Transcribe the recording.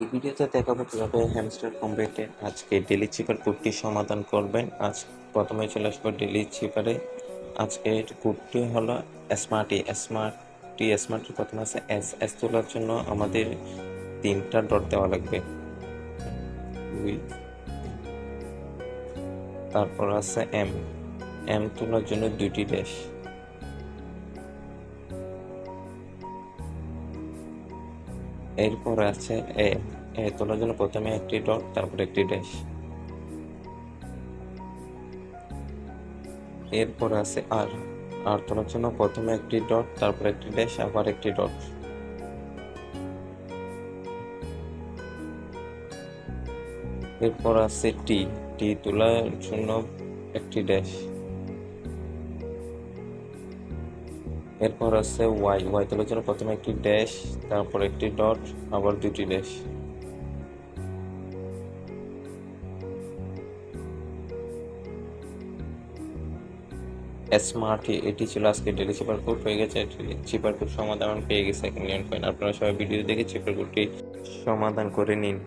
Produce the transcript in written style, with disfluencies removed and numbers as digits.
এই ভিডিওতে দেখাবো কিভাবে হ্যামস্টার কম্বেটে আজকে ডেলি চিপার কোডটি সমাধান করবেন। আজ প্রথমে চলে আসবো ডেলি চিপারে। আজকের কোডটি হলো স্মার্টের প্রথমে আছে এস তোলার জন্য আমাদের 3টা ডট দেওয়া লাগবে, তারপর আছে এম তোলার জন্য 2টি ড্যাশ, এরপর আছে এ তোলার জন্য প্রথমে একটি ডট তারপর একটি ড্যাশ, এরপর আছে আর তোলার জন্য প্রথমে একটি ডট তারপর একটি ড্যাশ আবার একটি ডট, এরপর আছে টি তোলার জন্য একটি ড্যাশ, এরপর আছে ওয়াই তোলার জন্য প্রথমে একটি ড্যাশ তারপর একটি ডট আবার 2টি ড্যাশ, স্মার্ট এটি ছিল আজকে ডেলি চিপার কোড। হয়ে গেছে, চিপার কোড সমাধান পেয়ে গেছে 1 মিলিয়ন কয়েন। আপনারা সবাই ভিডিও দেখে চিপার কোডটি সমাধান করে নিন।